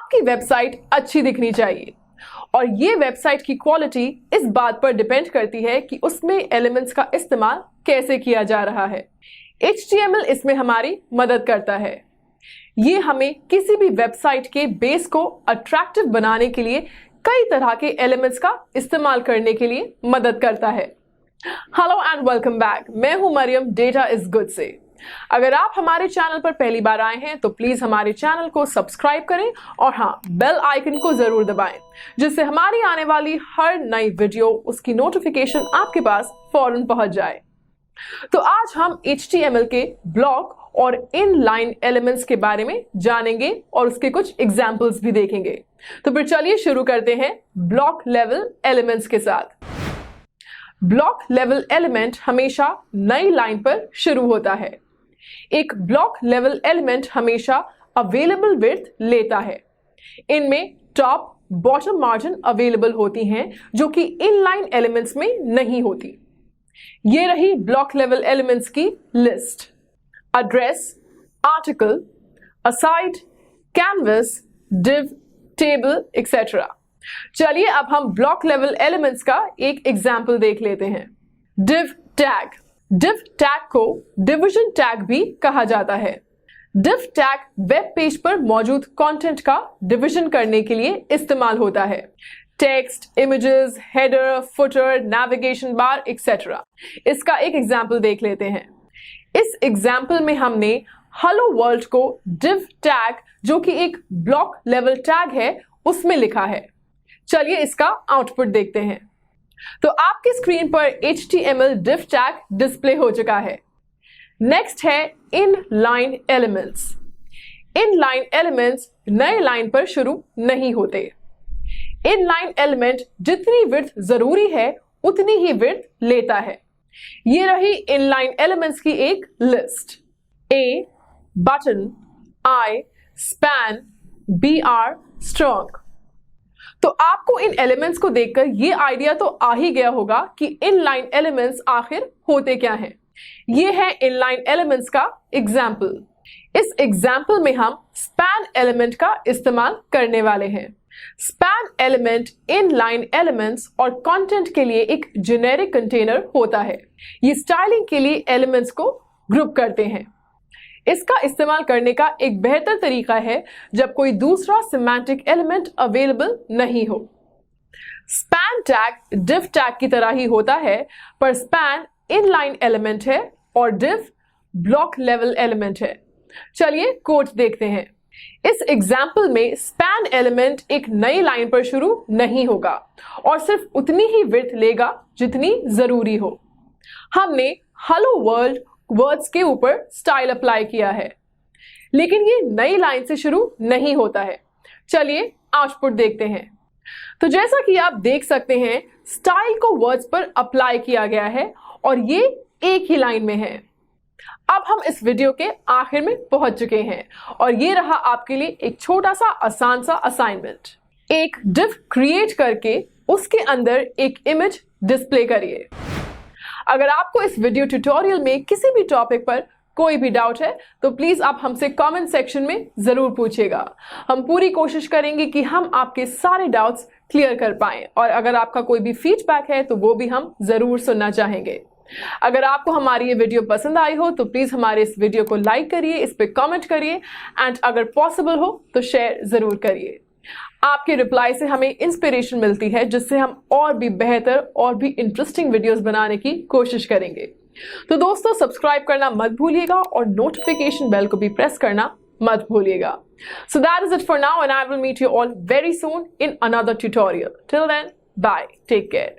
आपकी वेबसाइट अच्छी दिखनी चाहिए और ये वेबसाइट की क्वालिटी इस बात पर डिपेंड करती है कि उसमें एलिमेंट्स का इस्तेमाल कैसे किया जा रहा है। HTML इसमें हमारी मदद करता है। ये हमें किसी भी वेबसाइट के बेस को अट्रैक्टिव बनाने के लिए कई तरह के एलिमेंट्स का इस्तेमाल करने के लिए मदद करता है। हेलो एंड वेलकम बैक, मैं हूं मरियम डेटा इज गुड से। अगर आप हमारे चैनल पर पहली बार आए हैं तो प्लीज हमारे चैनल को सब्सक्राइब करें और हाँ, बेल आइकन को जरूर दबाएं, जिससे हमारी आने वाली हर नई वीडियो उसकी नोटिफिकेशन आपके पास फौरन पहुंच जाए। तो आज हम HTML के ब्लॉक और इनलाइन एलिमेंट्स के बारे में जानेंगे और उसके कुछ एग्जाम्पल्स भी देखेंगे। तो फिर चलिए शुरू करते हैं ब्लॉक लेवल एलिमेंट्स के साथ। ब्लॉक लेवल एलिमेंट हमेशा नई लाइन पर शुरू होता है। एक ब्लॉक लेवल एलिमेंट हमेशा अवेलेबल विड्थ लेता है। इनमें टॉप बॉटम मार्जिन अवेलेबल होती हैं जो कि इनलाइन एलिमेंट्स में नहीं होती। ये रही ब्लॉक लेवल एलिमेंट्स की list: address, article, aside, canvas, div, table etcetera. चलिए अब हम ब्लॉक लेवल एलिमेंट्स का एक एग्जाम्पल देख लेते हैं। Div tag. डिव टैग को डिवीजन टैग भी कहा जाता है। डिव टैग वेब पेज पर मौजूद कंटेंट का डिवीजन करने के लिए इस्तेमाल होता है। Text, images, header, footer, navigation bar etcetera. इसका एक एग्जाम्पल देख लेते हैं। इस एग्जाम्पल में हमने हेलो वर्ल्ड को डिव टैग, जो कि एक ब्लॉक लेवल टैग है, उसमें लिखा है। चलिए इसका आउटपुट देखते हैं। तो आपकी स्क्रीन पर HTML div टैग डिस्प्ले हो चुका है। नेक्स्ट है इनलाइन एलिमेंट्स। इनलाइन एलिमेंट्स नए लाइन पर शुरू नहीं होते। इनलाइन एलिमेंट जितनी विड्थ जरूरी है उतनी ही विड्थ लेता है। ये रही इनलाइन एलिमेंट्स की एक list: A, button, I, span, BR, strong. तो आपको इन एलिमेंट्स को देखकर ये आइडिया तो आ ही गया होगा कि इनलाइन एलिमेंट्स आखिर होते क्या हैं। ये है इनलाइन एलिमेंट्स का एग्जाम्पल। इस एग्जाम्पल में हम स्पैन एलिमेंट का इस्तेमाल करने वाले हैं। स्पैन एलिमेंट इनलाइन एलिमेंट्स और कंटेंट के लिए एक जेनेरिक कंटेनर होता है। ये स्टाइलिंग के लिए एलिमेंट्स को ग्रुप करते हैं। इसका इस्तेमाल करने का एक बेहतर तरीका है जब कोई दूसरा सिमेंटिक एलिमेंट अवेलेबल नहीं हो। स्पैन टैग डिव टैग की तरह ही होता है, पर स्पैन इनलाइन एलिमेंट है और डिव ब्लॉक लेवल एलिमेंट है। चलिए कोड देखते हैं। इस एग्जाम्पल में स्पैन एलिमेंट एक नई लाइन पर शुरू नहीं होगा और सिर्फ उतनी ही विड्थ लेगा जितनी जरूरी हो। हमने हेलो वर्ल्ड वर्ड्स के ऊपर स्टाइल अप्लाई किया है, लेकिन ये नई लाइन से शुरू नहीं होता है। चलिए आउटपुट देखते हैं। तो जैसा कि आप देख सकते हैं, स्टाइल को वर्ड्स पर अप्लाई किया गया है और ये एक ही लाइन में है। अब हम इस वीडियो के आखिर में पहुंच चुके हैं और ये रहा आपके लिए एक छोटा सा आसान सा असाइनमेंट। एक डिव क्रिएट करके उसके अंदर एक इमेज डिस्प्ले करिए। अगर आपको इस वीडियो ट्यूटोरियल में किसी भी टॉपिक पर कोई भी डाउट है तो प्लीज आप हमसे कमेंट सेक्शन में जरूर पूछिएगा। हम पूरी कोशिश करेंगे कि हम आपके सारे डाउट्स क्लियर कर पाएं और अगर आपका कोई भी फीडबैक है तो वो भी हम जरूर सुनना चाहेंगे। अगर आपको हमारी ये वीडियो पसंद आई हो तो प्लीज हमारे इस वीडियो को लाइक करिए, इस पे कमेंट करिए एंड अगर पॉसिबल हो तो शेयर जरूर करिए। आपके रिप्लाई से हमें इंस्पिरेशन मिलती है, जिससे हम और भी बेहतर और भी इंटरेस्टिंग वीडियोस बनाने की कोशिश करेंगे। तो दोस्तों, सब्सक्राइब करना मत भूलिएगा और नोटिफिकेशन बेल को भी प्रेस करना मत भूलिएगा। So that is it for now and I will meet you all very soon in another tutorial. Till then, bye. Take care.